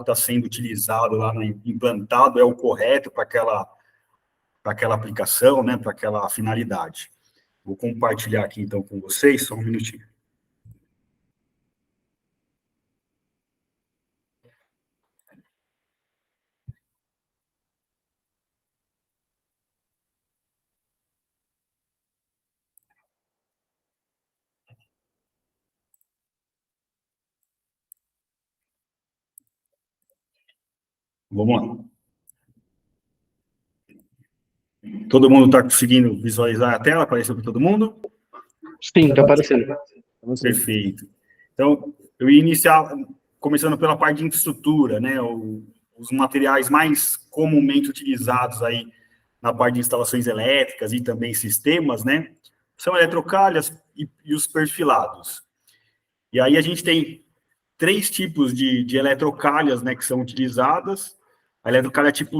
está sendo utilizado lá, implantado, é o correto para aquela aplicação, né, para aquela finalidade. Vou compartilhar aqui, então, com vocês, só um minutinho. Vamos lá. Todo mundo está conseguindo visualizar a tela? Apareceu para todo mundo? Sim, está aparecendo. Perfeito. Então, eu ia iniciar começando pela parte de infraestrutura, né? Os materiais mais comumente utilizados aí na parte de instalações elétricas e também sistemas, né? São eletrocalhas e os perfilados. E aí a gente tem 3 tipos de eletrocalhas, né, que são utilizadas. A eletrocalha tipo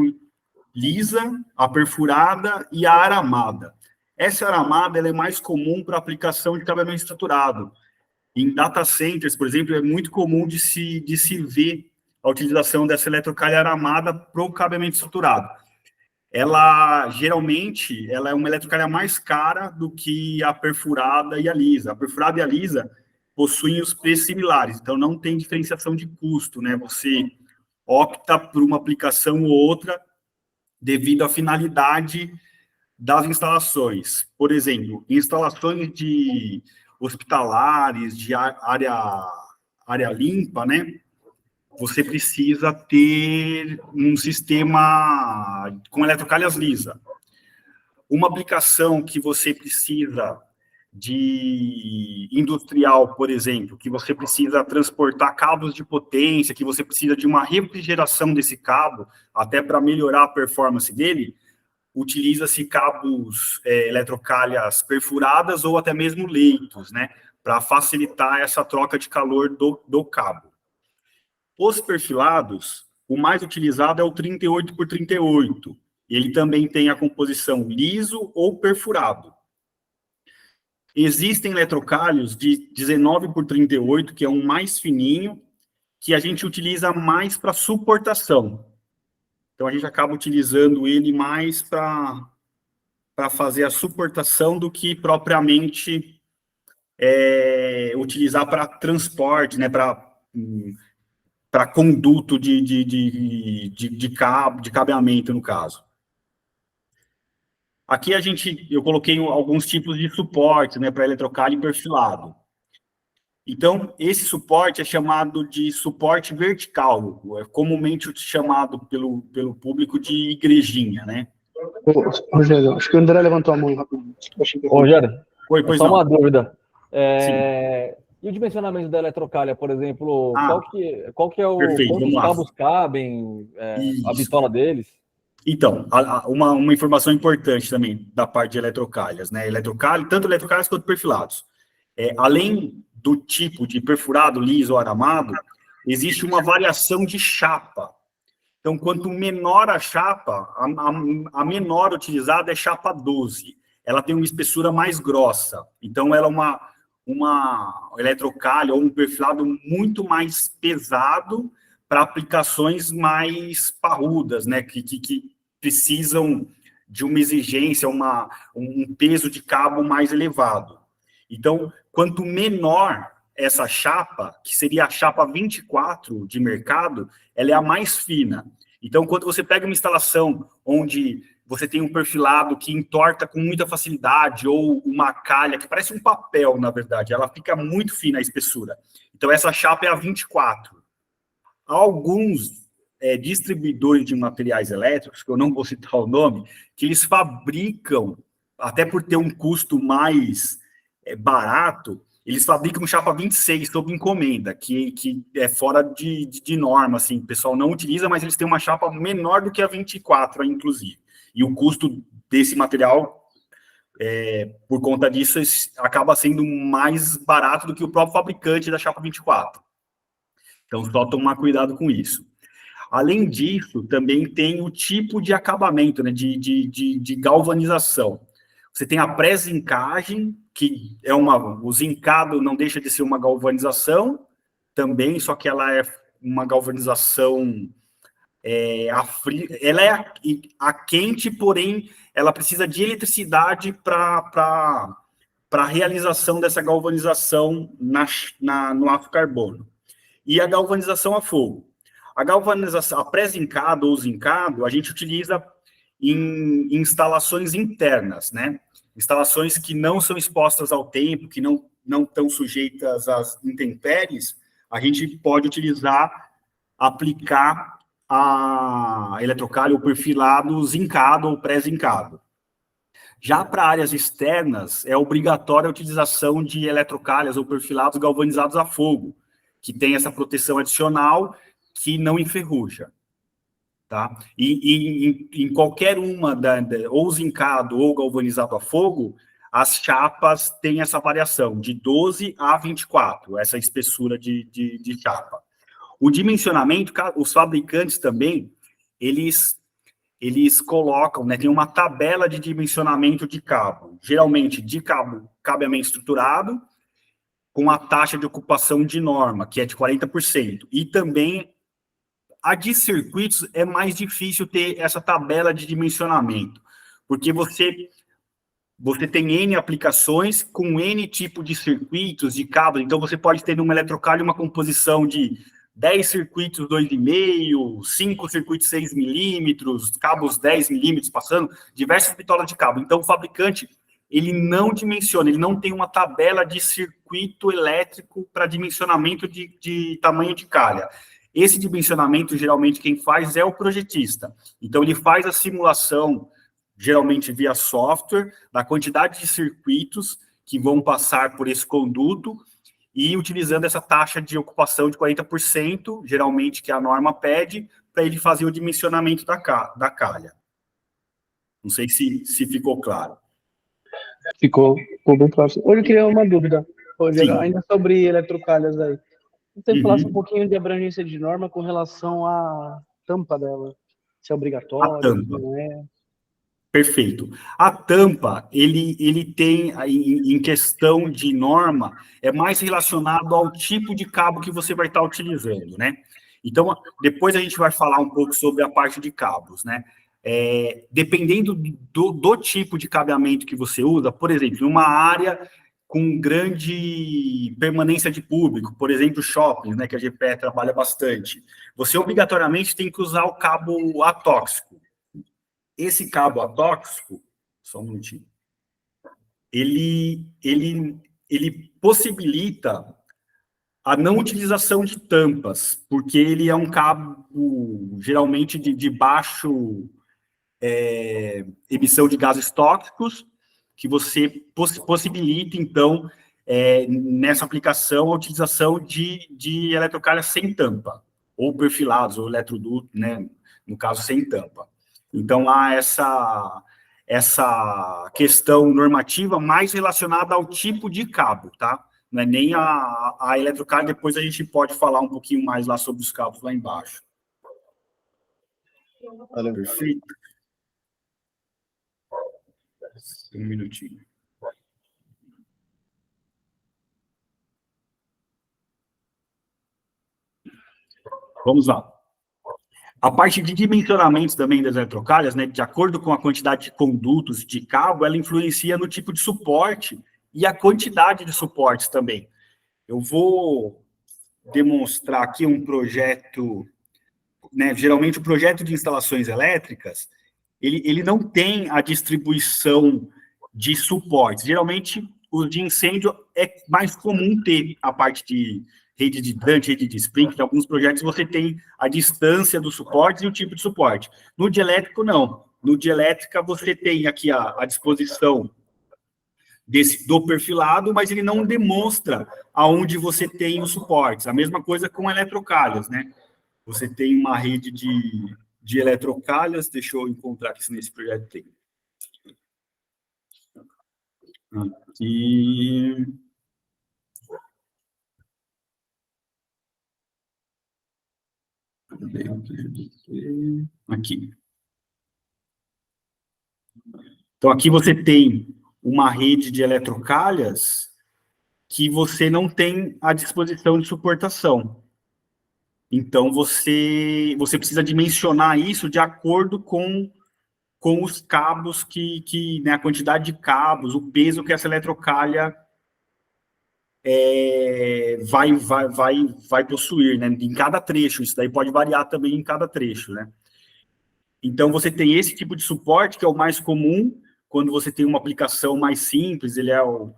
lisa, a perfurada e a aramada. Essa aramada ela é mais comum para aplicação de cabeamento estruturado. Em data centers, por exemplo, é muito comum de se ver a utilização dessa eletrocalha aramada para o cabeamento estruturado. Ela, geralmente, ela é uma eletrocalha mais cara do que a perfurada e a lisa. A perfurada e a lisa possuem os preços similares, então não tem diferenciação de custo, né? Você opta por uma aplicação ou outra devido à finalidade das instalações. Por exemplo, instalações de hospitalares, de área limpa, né? Você precisa ter um sistema com eletrocalhas lisa. Uma aplicação que você precisa de industrial, por exemplo, que você precisa transportar cabos de potência, que você precisa de uma refrigeração desse cabo, até para melhorar a performance dele, utiliza-se cabos eletrocalhas perfuradas ou até mesmo leitos, né, para facilitar essa troca de calor do cabo. Os perfilados, o mais utilizado é o 38 por 38. Ele também tem a composição liso ou perfurado. Existem eletrocalhos de 19 por 38, que é um mais fininho, que a gente utiliza mais para suportação. Então, a gente acaba utilizando ele mais para fazer a suportação do que propriamente utilizar para transporte, né, para conduto de cabeamento, no caso. Aqui eu coloquei alguns tipos de suporte, né, para eletrocalho e perfilado. Então, esse suporte é chamado de suporte vertical, é comumente chamado pelo público de igrejinha, né? Rogério, acho que o André levantou a mão rapidinho. Rogério, Oi, pois só não. uma dúvida. E o dimensionamento da eletrocalha, por exemplo, qual que é o... Perfeito, quantos cabos cabem, a bitola deles? Então, uma informação importante também da parte de eletrocalhas, né? Tanto eletrocalhas quanto perfilados. Além do tipo de perfurado, liso ou aramado, existe uma variação de chapa. Então, quanto menor a chapa, a menor utilizada é chapa 12. Ela tem uma espessura mais grossa. Então, ela é uma eletrocalha ou um perfilado muito mais pesado para aplicações mais parrudas, né? Que precisam de uma exigência, um peso de cabo mais elevado. Então, quanto menor essa chapa, que seria a chapa 24 de mercado, ela é a mais fina. Então, quando você pega uma instalação onde você tem um perfilado que entorta com muita facilidade, ou uma calha que parece um papel, na verdade, ela fica muito fina a espessura. Então, essa chapa é a 24. Alguns distribuidores de materiais elétricos, que eu não vou citar o nome, que eles fabricam, até por ter um custo mais barato, eles fabricam chapa 26 sob encomenda, que é fora de norma, assim, o pessoal não utiliza, mas eles têm uma chapa menor do que a 24, inclusive. E o custo desse material, por conta disso, acaba sendo mais barato do que o próprio fabricante da chapa 24. Então, só tomar cuidado com isso. Além disso, também tem o tipo de acabamento, né, de galvanização. Você tem a pré-zincagem, que o zincado não deixa de ser uma galvanização também, só que ela é uma galvanização ela é a quente, porém, ela precisa de eletricidade para a realização dessa galvanização no aço carbono. E a galvanização a fogo. A galvanização, a pré-zincado ou zincado, a gente utiliza em instalações internas, né? Instalações que não são expostas ao tempo, que não estão sujeitas às intempéries, a gente pode aplicar a eletrocálio ou perfilado zincado ou pré-zincado. Já para áreas externas, é obrigatória a utilização de eletrocalhas ou perfilados galvanizados a fogo, que tem essa proteção adicional que não enferruja. Tá? E em qualquer uma, ou zincado ou galvanizado a fogo, as chapas têm essa variação, de 12 a 24, essa espessura de chapa. O dimensionamento, os fabricantes também, eles colocam, né, tem uma tabela de dimensionamento de cabo, geralmente de cabeamento estruturado, com a taxa de ocupação de norma, que é de 40%, e também a de circuitos é mais difícil ter essa tabela de dimensionamento, porque você tem N aplicações com N tipo de circuitos, de cabos, então você pode ter numa eletrocálio uma composição de 10 circuitos 2,5, 5 circuitos 6 milímetros, cabos 10 milímetros passando, diversas bitolas de cabo. Então, o fabricante, ele não dimensiona, ele não tem uma tabela de circuito elétrico para dimensionamento de tamanho de calha. Esse dimensionamento, geralmente, quem faz é o projetista. Então, ele faz a simulação, geralmente via software, da quantidade de circuitos que vão passar por esse conduto e utilizando essa taxa de ocupação de 40%, geralmente, que a norma pede, para ele fazer o dimensionamento da calha. Não sei se ficou claro. Ficou bem próximo. Hoje eu queria uma dúvida, Rogério, ainda sobre eletrocalhas aí. Você falasse um pouquinho de abrangência de norma com relação à tampa dela. Se é obrigatório, A tampa. se não é. Perfeito. A tampa, ele tem, em questão de norma, é mais relacionado ao tipo de cabo que você vai estar utilizando, né? Então, depois a gente vai falar um pouco sobre a parte de cabos, né? Dependendo do tipo de cabeamento que você usa, por exemplo, em uma área com grande permanência de público, por exemplo, shoppings, né, que a GPE trabalha bastante, você obrigatoriamente tem que usar o cabo atóxico. Esse cabo atóxico, só um minutinho, ele possibilita a não utilização de tampas, porque ele é um cabo, geralmente, de baixo emissão de gases tóxicos, que você possibilita, então, nessa aplicação, a utilização de eletrocalhas sem tampa, ou perfilados, ou eletroduto, né, no caso, sem tampa. Então, há essa questão normativa mais relacionada ao tipo de cabo, tá? Não é nem a eletrocalha, depois a gente pode falar um pouquinho mais lá sobre os cabos lá embaixo. Valeu. Perfeito. Um minutinho. Vamos lá. A parte de dimensionamento também das eletrocalhas, né, de acordo com a quantidade de condutos de cabo, ela influencia no tipo de suporte e a quantidade de suportes também. Eu vou demonstrar aqui um projeto, né, geralmente o projeto de instalações elétricas, ele não tem a distribuição de suportes. Geralmente, o de incêndio é mais comum ter a parte de rede de hidrante, rede de sprinkler. Em alguns projetos você tem a distância dos suportes e o tipo de suporte. No de elétrico, não. No de elétrica, você tem aqui a disposição do perfilado, mas ele não demonstra aonde você tem os suportes. A mesma coisa com eletrocalhas, né? Você tem uma rede de eletrocalhas, deixa eu encontrar aqui se nesse projeto tem. Aqui. Aqui. Então, aqui você tem uma rede de eletrocalhas que você não tem a disposição de suportação. Então, você precisa dimensionar isso de acordo com os cabos né, a quantidade de cabos, o peso que essa eletrocalha vai possuir, né, em cada trecho. Isso daí pode variar também em cada trecho, né? Então, você tem esse tipo de suporte, que é o mais comum, quando você tem uma aplicação mais simples, ele é o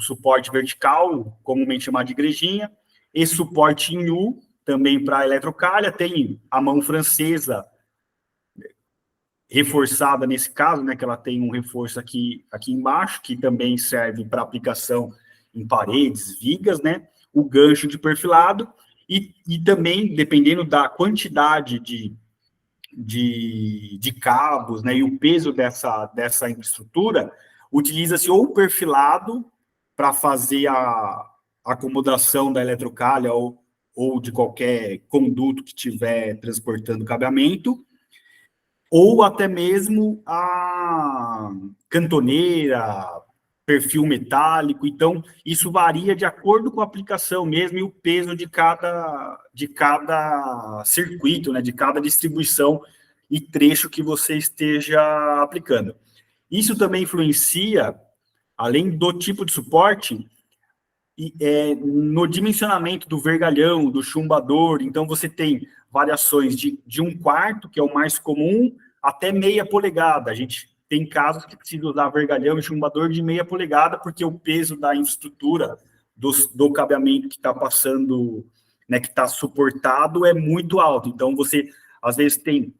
suporte vertical, comumente chamado de igrejinha. Esse suporte em U, também para eletrocalha, tem a mão francesa, reforçada nesse caso, né, que ela tem um reforço aqui embaixo, que também serve para aplicação em paredes, vigas, né, o gancho de perfilado, e também, dependendo da quantidade de cabos, né, e o peso dessa infraestrutura, utiliza-se ou o perfilado para fazer a acomodação da eletrocalha ou de qualquer conduto que estiver transportando cabeamento, ou até mesmo a cantoneira, perfil metálico. Então, isso varia de acordo com a aplicação mesmo e o peso de cada circuito, né, de cada distribuição e trecho que você esteja aplicando. Isso também influencia, além do tipo de suporte, no dimensionamento do vergalhão, do chumbador. Então, você tem variações de 1/4, que é o mais comum, até meia polegada. A gente tem casos que precisa usar vergalhão e chumbador de meia polegada, porque o peso da infraestrutura do cabeamento que está passando, né, que está suportado, é muito alto. Então, você, às vezes, tem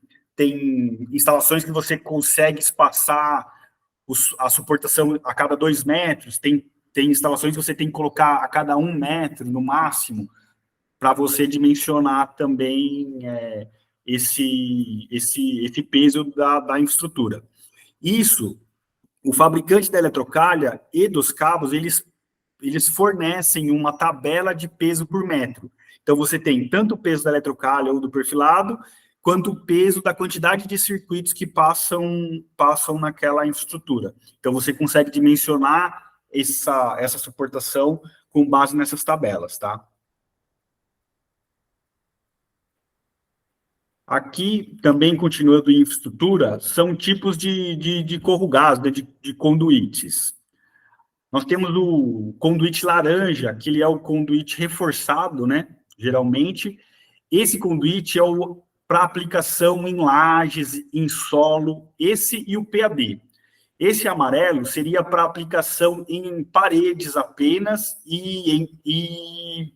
instalações que você consegue espaçar a suportação a cada 2 metros, tem instalações que você tem que colocar a cada 1 metro, no máximo, para você dimensionar também esse peso da infraestrutura. Isso, o fabricante da eletrocalha e dos cabos, eles fornecem uma tabela de peso por metro. Então, você tem tanto o peso da eletrocalha ou do perfilado, quanto o peso da quantidade de circuitos que passam naquela infraestrutura. Então, você consegue dimensionar essa suportação com base nessas tabelas, tá? Aqui, também continuando em infraestrutura, são tipos de corrugados, de conduítes. Nós temos o conduíte laranja, que ele é o conduíte reforçado, né? Geralmente, esse conduíte é para aplicação em lajes, em solo, esse e o PAD. Esse amarelo seria para aplicação em paredes apenas e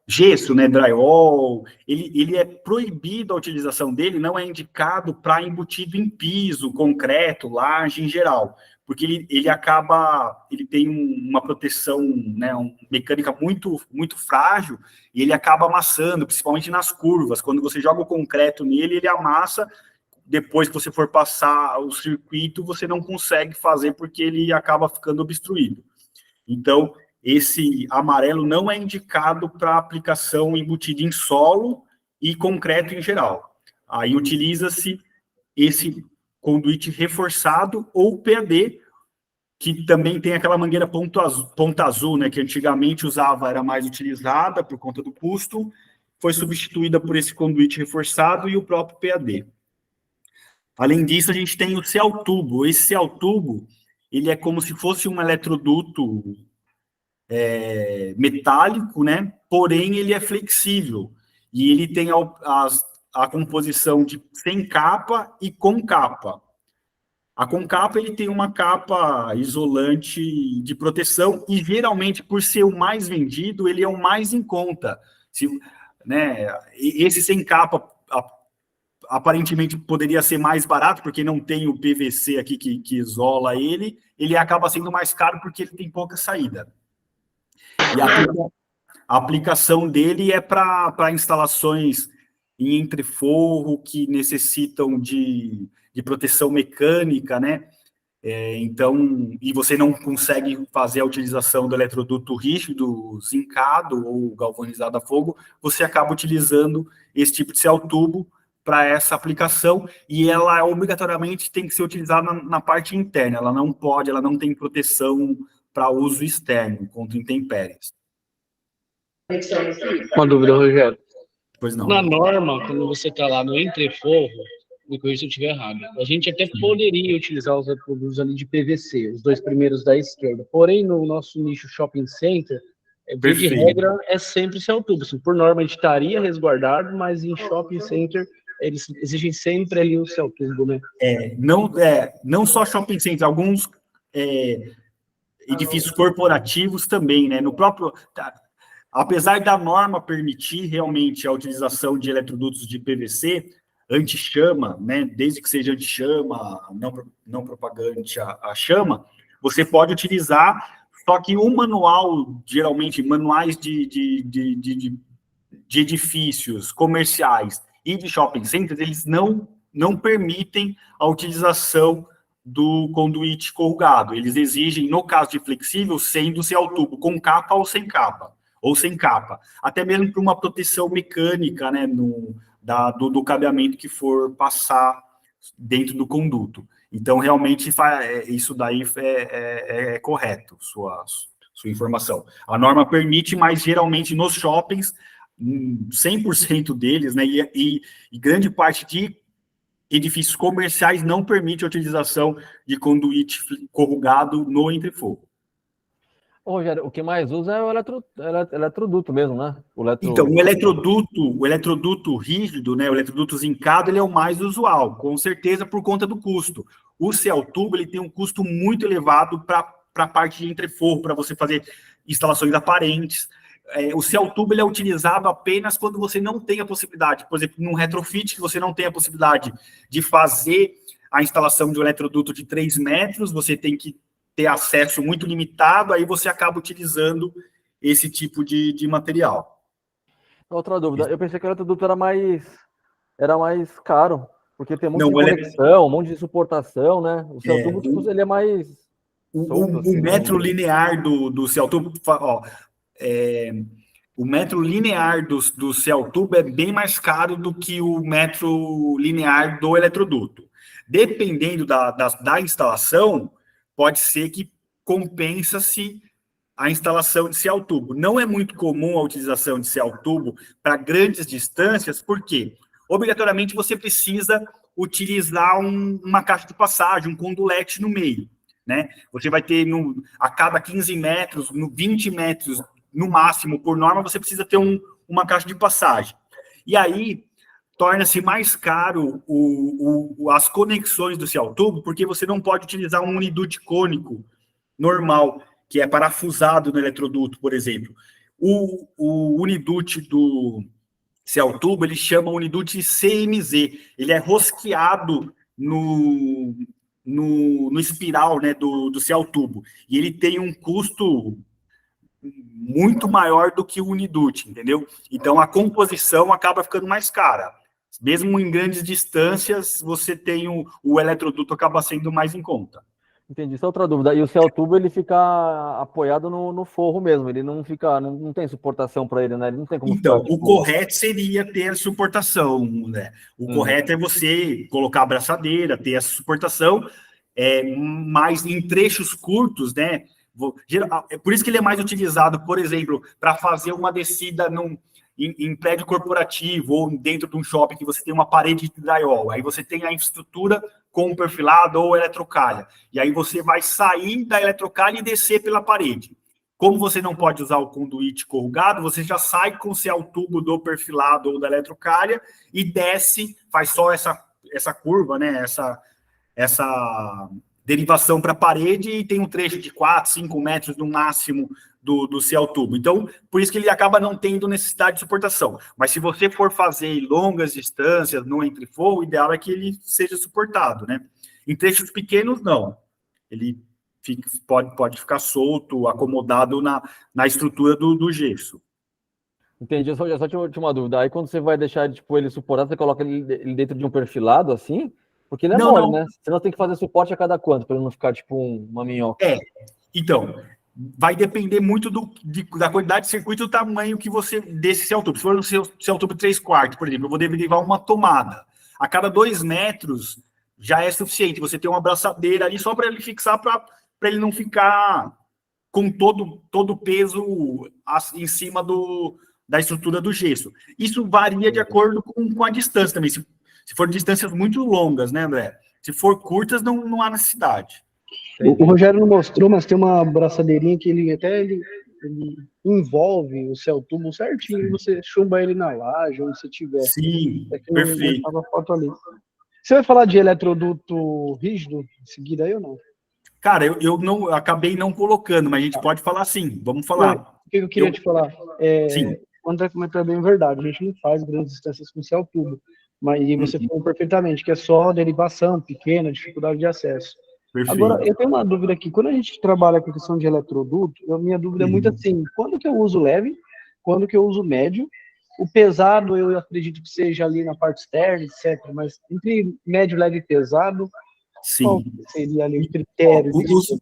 gesso, né, drywall. Ele é proibido a utilização dele, não é indicado para embutido em piso, concreto, laje em geral, porque ele tem uma proteção, né, uma mecânica muito, muito frágil, e ele acaba amassando, principalmente nas curvas. Quando você joga o concreto nele, ele amassa. Depois que você for passar o circuito, você não consegue fazer porque ele acaba ficando obstruído. Então, esse amarelo não é indicado para aplicação embutida em solo e concreto em geral. Aí utiliza-se esse conduíte reforçado ou PAD, que também tem aquela mangueira ponta azul, né, que antigamente era mais utilizada por conta do custo, foi substituída por esse conduíte reforçado e o próprio PAD. Além disso, a gente tem o CELTubo. Esse CELTubo, ele é como se fosse um eletroduto metálico, né? Porém, ele é flexível. E ele tem a composição de sem capa e com capa. A com capa, ele tem uma capa isolante de proteção e, geralmente, por ser o mais vendido, ele é o mais em conta. Né? Esse sem capa aparentemente poderia ser mais barato, porque não tem o PVC aqui que isola ele acaba sendo mais caro porque ele tem pouca saída. E a aplicação dele é para instalações em entreforro que necessitam de proteção mecânica, né? Então, e você não consegue fazer a utilização do eletroduto rígido, zincado ou galvanizado a fogo, você acaba utilizando esse tipo de CELTubo para essa aplicação, e ela obrigatoriamente tem que ser utilizada na parte interna, ela não tem proteção para uso externo, contra intempéries. Uma dúvida, Rogério. Pois não. Na norma, quando você está lá no entreforro, me corrija se eu estiver errado, a gente até poderia utilizar os eletrodutos ali de PVC, os dois primeiros da esquerda. Porém, no nosso nicho shopping center, via de regra, é sempre céu tubo. Assim, por norma, a gente estaria resguardado, mas em shopping center, eles exigem sempre ali o céu tubo, né? Não só shopping center, alguns edifícios corporativos também, né? No próprio... Apesar da norma permitir realmente a utilização de eletrodutos de PVC, anti-chama, né, desde que seja anti-chama, não propagante a chama, você pode utilizar, só que o manual, geralmente, manuais de edifícios comerciais e de shopping centers, eles não permitem a utilização do conduíte corrugado. Eles exigem, no caso de flexível, sendo-se ao tubo, com capa ou sem capa. Até mesmo para uma proteção mecânica, né, do cabeamento que for passar dentro do conduto. Então, realmente, isso daí é correto, sua informação. A norma permite, mas geralmente nos shoppings, 100% deles, né, e grande parte de edifícios comerciais não permite a utilização de conduíte corrugado no entrefogo. Ô, Rogério, o que mais usa é o eletroduto mesmo, né? Então, o eletroduto rígido, né, o eletroduto zincado, ele é o mais usual, com certeza por conta do custo. O céu tubo, ele tem um custo muito elevado para a parte de entreforro, para você fazer instalações aparentes. O céu tubo, ele é utilizado apenas quando você não tem a possibilidade, por exemplo, num retrofit, que você não tem a possibilidade de fazer a instalação de um eletroduto de 3 metros, você tem que ter acesso muito limitado, aí você acaba utilizando esse tipo de material. Outra dúvida, eu pensei que o eletroduto era mais caro, porque tem um monte de conexão, um monte de suportação, né? O céu tubo, tipo, ele é mais... O metro linear do céu tubo, o metro linear do céu tubo é bem mais caro do que o metro linear do eletroduto. Dependendo da instalação, pode ser que compensa-se a instalação de céu tubo. Não é muito comum a utilização de céu tubo para grandes distâncias, porque obrigatoriamente você precisa utilizar uma caixa de passagem, um condulete no meio, né? Você vai ter a cada 15 metros, 20 metros no máximo, por norma, você precisa ter uma caixa de passagem. E aí torna-se mais caro as conexões do céu tubo, porque você não pode utilizar um uniduto cônico normal, que é parafusado no eletroduto, por exemplo. O uniduto do céu tubo, ele chama uniduto CMZ, ele é rosqueado no espiral, né, do céu tubo, e ele tem um custo muito maior do que o uniduto, entendeu? Então, a composição acaba ficando mais cara. Mesmo em grandes distâncias, você tem o eletroduto acaba sendo mais em conta. Entendi, só outra dúvida. E o céu tubo, ele fica apoiado no forro mesmo, ele não fica, não tem suportação para ele, né? Ele não tem como Então, ficar, tipo... o correto seria ter suportação, né? O correto é você colocar a braçadeira, ter essa suportação, mas em trechos curtos, né? Por isso que ele é mais utilizado, por exemplo, para fazer uma descida em prédio corporativo ou dentro de um shopping que você tem uma parede de drywall. Aí você tem a infraestrutura com perfilado ou eletrocalha. E aí você vai sair da eletrocalha e descer pela parede. Como você não pode usar o conduíte corrugado, você já sai com o céu tubo do perfilado ou da eletrocalha e desce, faz só essa curva, né? Essa derivação para a parede e tem um trecho de 4, 5 metros no máximo do céu tubo. Então, por isso que ele acaba não tendo necessidade de suportação. Mas se você for fazer longas distâncias no entreforro, o ideal é que ele seja suportado, né? Em trechos pequenos, não. Ele pode ficar solto, acomodado na estrutura do gesso. Entendi, só tinha uma dúvida. Aí quando você vai deixar tipo, ele suportado, você coloca ele dentro de um perfilado, assim? Porque ele é mole, né? Senão tem que fazer suporte a cada quanto, para ele não ficar tipo uma minhoca. Então, vai depender muito da quantidade de circuito e do tamanho que você desse céu tubo. Se for um céu tubo 3/4, por exemplo, eu vou derivar uma tomada. A cada 2 metros já é suficiente. Você tem uma abraçadeira ali só para ele fixar, para ele não ficar com todo o peso em cima do da estrutura do gesso. Isso varia de acordo com a distância também. Se for distâncias muito longas, né, André? Se for curtas, não há necessidade. O Rogério não mostrou, mas tem uma braçadeirinha que ele envolve o seu tubo certinho, e você chumba ele na laje, onde você tiver. Sim, Não perfeito. estava a foto ali. Você vai falar de eletroduto rígido em seguida aí ou não? Cara, eu acabei não colocando, mas a gente pode falar sim. Vamos falar. O que eu queria te falar? Sim. O André comentou bem verdade, a gente não faz grandes distâncias com céu tubo, mas e você falou perfeitamente que é só derivação pequena, dificuldade de acesso. Perfeito. Agora, eu tenho uma dúvida aqui. Quando a gente trabalha com a questão de eletroduto, minha dúvida é muito assim, quando que eu uso leve, quando que eu uso médio? O pesado, eu acredito que seja ali na parte externa, etc. Mas entre médio, leve e pesado, Sim. qual seria ali o critério?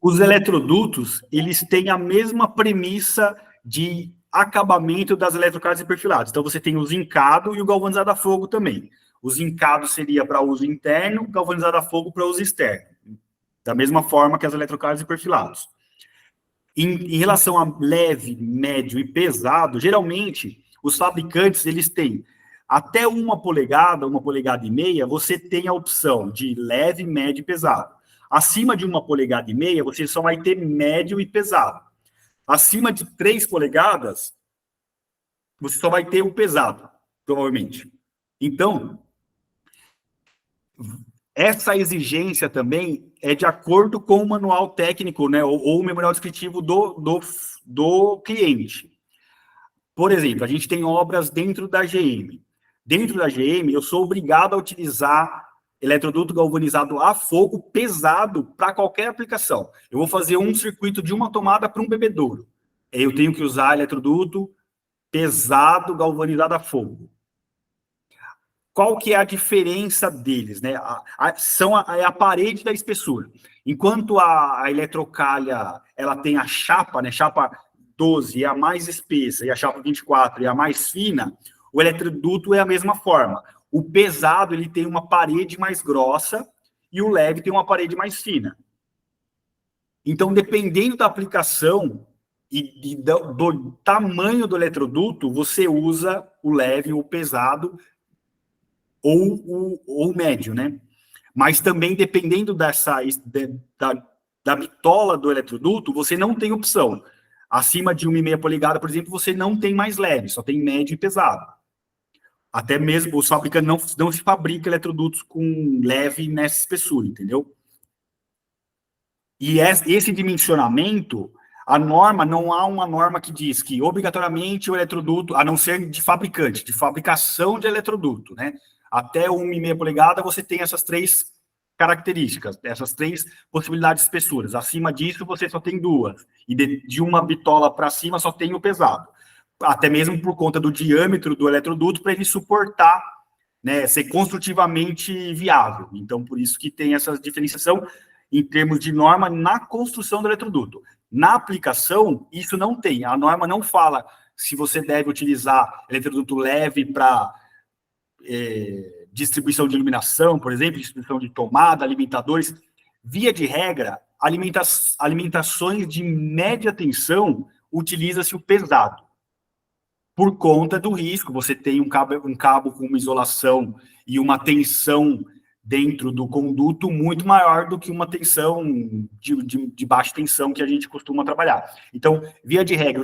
Os eletrodutos, eles têm a mesma premissa de acabamento das eletrocargas e perfilados. Então, você tem o zincado e o galvanizado a fogo também. O zincado seria para uso interno, o galvanizado a fogo para uso externo. Da mesma forma que as eletrocargas e perfilados. Em relação a leve, médio e pesado, geralmente, os fabricantes, eles têm até 1,5 polegadas, você tem a opção de leve, médio e pesado. Acima de 1,5 polegadas, você só vai ter médio e pesado. Acima de 3 polegadas, você só vai ter o pesado, provavelmente. Então, essa exigência também é de acordo com o manual técnico, né, ou o memorial descritivo do cliente. Por exemplo, a gente tem obras dentro da GM. Dentro da GM, eu sou obrigado a utilizar eletroduto galvanizado a fogo pesado para qualquer aplicação. Eu vou fazer um circuito de uma tomada para um bebedouro. Eu tenho que usar eletroduto pesado galvanizado a fogo. Qual que é a diferença deles, né? É a parede da espessura. Enquanto a eletrocalha, ela tem a chapa, né? Chapa 12 é a mais espessa e a chapa 24 é a mais fina, o eletroduto é a mesma forma. O pesado, ele tem uma parede mais grossa e o leve tem uma parede mais fina. Então, dependendo da aplicação e do tamanho do eletroduto, você usa o leve ou o pesado ou o médio, né? Mas também, dependendo da bitola do eletroduto, você não tem opção. Acima de 1,5 polegada, por exemplo, você não tem mais leve, só tem médio e pesado. Até mesmo os fabricantes não se fabricam eletrodutos com leve nessa espessura, entendeu? E esse dimensionamento, a norma, não há uma norma que diz que obrigatoriamente o eletroduto, a não ser de fabricante, de fabricação de eletroduto, né? Até 1,5 polegada você tem essas 3 características, essas 3 possibilidades de espessuras. Acima disso, você só tem 2. E de uma bitola para cima, só tem o pesado. Até mesmo por conta do diâmetro do eletroduto, para ele suportar, né, ser construtivamente viável. Então, por isso que tem essa diferenciação em termos de norma na construção do eletroduto. Na aplicação, isso não tem. A norma não fala se você deve utilizar eletroduto leve para distribuição de iluminação, por exemplo, distribuição de tomada, alimentadores. Via de regra, alimentações de média tensão, utiliza-se o pesado. Por conta do risco, você tem um cabo com uma isolação e uma tensão dentro do conduto muito maior do que uma tensão de baixa tensão que a gente costuma trabalhar. Então, via de regra,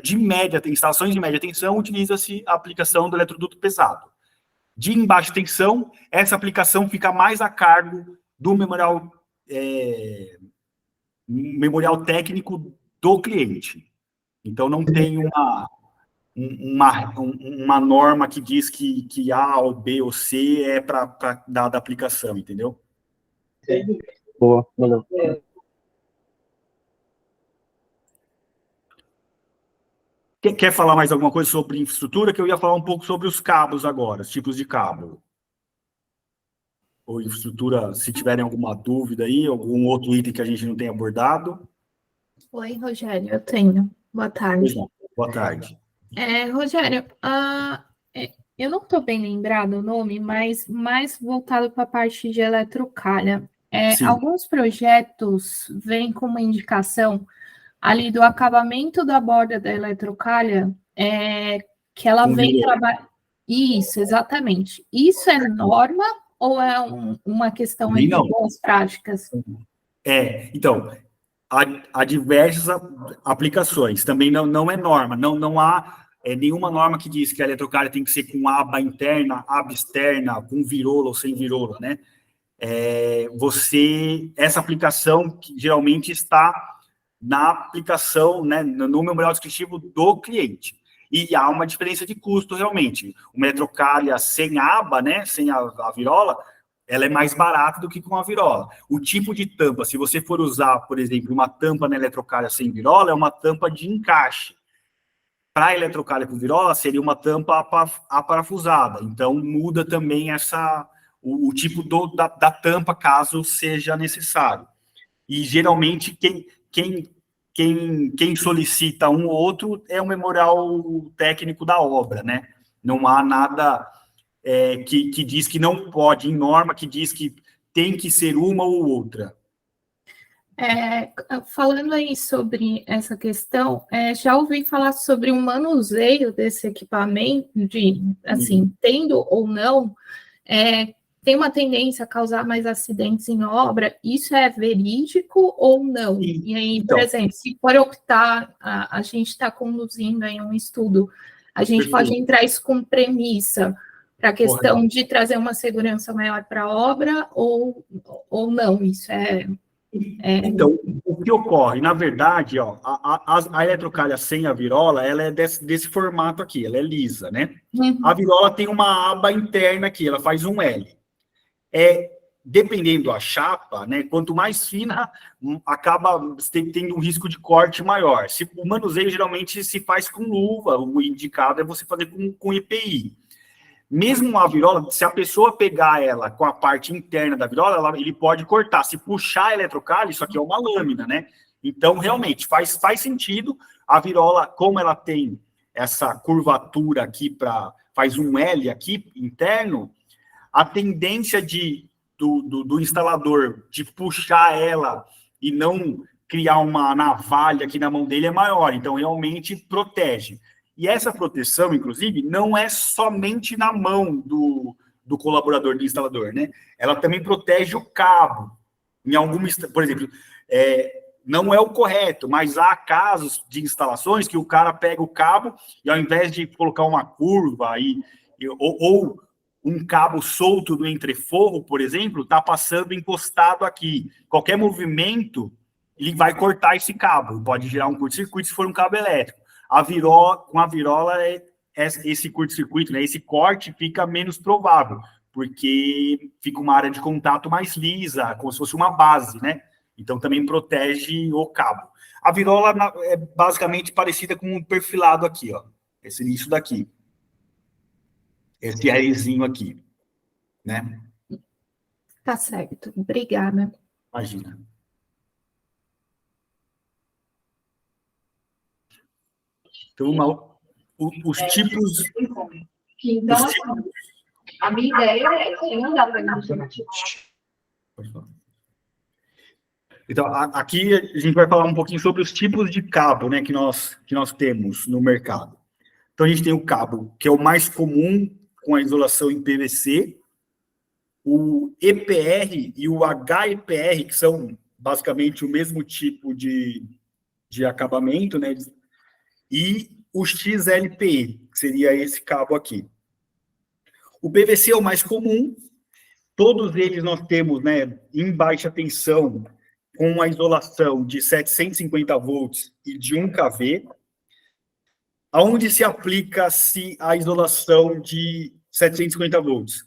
instalações de média tensão, utiliza-se a aplicação do eletroduto pesado. De em baixa tensão, essa aplicação fica mais a cargo do memorial técnico do cliente. Então, não tem uma norma que diz que A ou B ou C é para dada aplicação, entendeu? Boa, valeu. Quer falar mais alguma coisa sobre infraestrutura? Que eu ia falar um pouco sobre os cabos agora, os tipos de cabo. Ou infraestrutura, se tiverem alguma dúvida aí, algum outro item que a gente não tenha abordado. Oi, Rogério, eu tenho. Boa tarde. Boa tarde. Rogério, eu não estou bem lembrado o nome, mas mais voltado para a parte de eletrocalha. Alguns projetos vêm com uma indicação ali do acabamento da borda da eletrocalha, que ela vem trabalhar... Isso, exatamente. Isso é norma ou é uma questão aí de boas práticas? Então, há diversas aplicações, também não é norma, não há nenhuma norma que diz que a eletrocária tem que ser com aba interna, aba externa, com virola ou sem virola, né? Essa aplicação que geralmente está na aplicação, né, no memorial descritivo do cliente. E há uma diferença de custo, realmente. Uma eletrocária sem aba, né, sem a virola, ela é mais barata do que com a virola. O tipo de tampa, se você for usar, por exemplo, uma tampa na eletrocária sem virola, é uma tampa de encaixe. Para a eletrocária com virola, seria uma tampa aparafusada. Então, muda também o tipo da tampa, caso seja necessário. E, geralmente, quem solicita um ou outro é o memorial técnico da obra, né? Não há nada que diz que não pode, em norma, que diz que tem que ser uma ou outra. Falando aí sobre essa questão, já ouvi falar sobre o manuseio desse equipamento, assim, tendo ou não, tem uma tendência a causar mais acidentes em obra. Isso é verídico ou não? Sim. E aí, por exemplo, se for optar, a gente está conduzindo aí um estudo, a gente pode entrar isso com premissa para a questão de trazer uma segurança maior para a obra ou não? Isso Então, o que ocorre? Na verdade, a eletrocária sem a virola, ela é desse formato aqui, ela é lisa, né? Uhum. A virola tem uma aba interna aqui, ela faz um L. Dependendo da chapa, né, quanto mais fina, acaba tendo um risco de corte maior. O manuseio geralmente se faz com luva, o indicado é você fazer com EPI. Mesmo a virola, se a pessoa pegar ela com a parte interna da virola, ele pode cortar. Se puxar a eletrocália, isso aqui é uma lâmina, né? Então, realmente, faz sentido. A virola, como ela tem essa curvatura aqui, faz um L aqui, interno, a tendência do instalador de puxar ela e não criar uma navalha aqui na mão dele é maior. Então, realmente, protege. E essa proteção, inclusive, não é somente na mão do colaborador, do instalador, né? Ela também protege o cabo. Por exemplo, não é o correto, mas há casos de instalações que o cara pega o cabo e, ao invés de colocar uma curva ou um cabo solto do entreforro, por exemplo, está passando encostado aqui. Qualquer movimento, ele vai cortar esse cabo. Pode gerar um curto-circuito se for um cabo elétrico. Com a virola, esse curto-circuito, né, esse corte fica menos provável, porque fica uma área de contato mais lisa, como se fosse uma base, né? Então, também protege o cabo. A virola é basicamente parecida com um perfilado aqui, ó. Isso daqui. Esse Rzinho aqui, né? Tá certo. Obrigada. Imagina. Então, os tipos... Então, a minha ideia é que não dá para Então, aqui a gente vai falar um pouquinho sobre os tipos de cabo, né, que nós temos no mercado. Então, a gente tem o cabo, que é o mais comum, com a isolação em PVC, o EPR e o HEPR, que são basicamente o mesmo tipo de acabamento, né, e o XLPE, que seria esse cabo aqui. O PVC é o mais comum, todos eles nós temos, né, em baixa tensão, com a isolação de 750 volts e de 1 kV, aonde se aplica-se a isolação de 750 volts?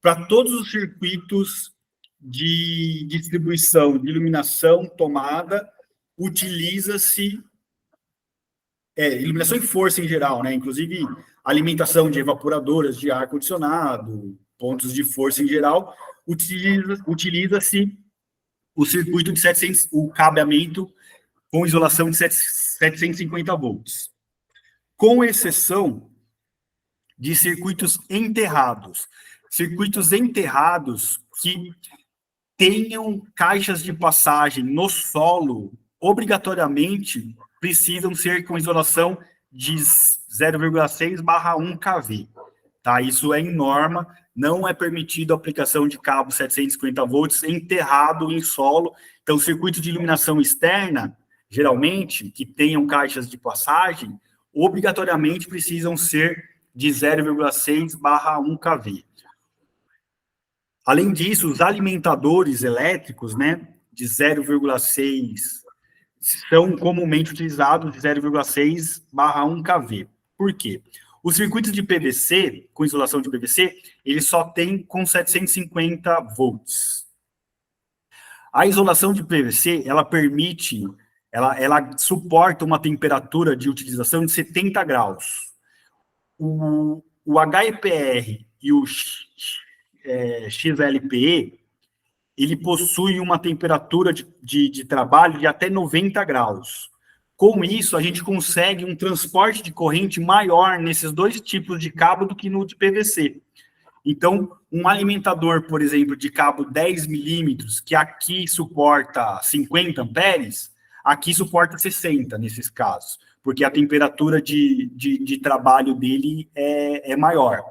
Para todos os circuitos de distribuição de iluminação, tomada, utiliza-se iluminação e força em geral, né? Inclusive alimentação de evaporadoras de ar-condicionado, pontos de força em geral, utiliza-se o circuito de 700, o cabeamento com isolação de 750 volts. Com exceção de circuitos enterrados. Circuitos enterrados que tenham caixas de passagem no solo, obrigatoriamente precisam ser com isolação de 0,6/1 kV. Tá? Isso é em norma, não é permitido a aplicação de cabo 750 volts enterrado em solo. Então, circuitos de iluminação externa, geralmente, que tenham caixas de passagem, obrigatoriamente precisam ser de 0,6/1 kV. Além disso, os alimentadores elétricos, né, de 0,6 são comumente utilizados de 0,6/1 kV. Por quê? Os circuitos de PVC, com isolação de PVC, eles só têm com 750 volts. A isolação de PVC, ela permite, ela suporta uma temperatura de utilização de 70 graus. O HEPR e o XLPE, ele possui uma temperatura de trabalho de até 90 graus. Com isso, a gente consegue um transporte de corrente maior nesses dois tipos de cabo do que no de PVC. Então, um alimentador, por exemplo, de cabo 10 milímetros, que aqui suporta 50 amperes, aqui suporta 60 nesses casos, porque a temperatura de trabalho dele é maior.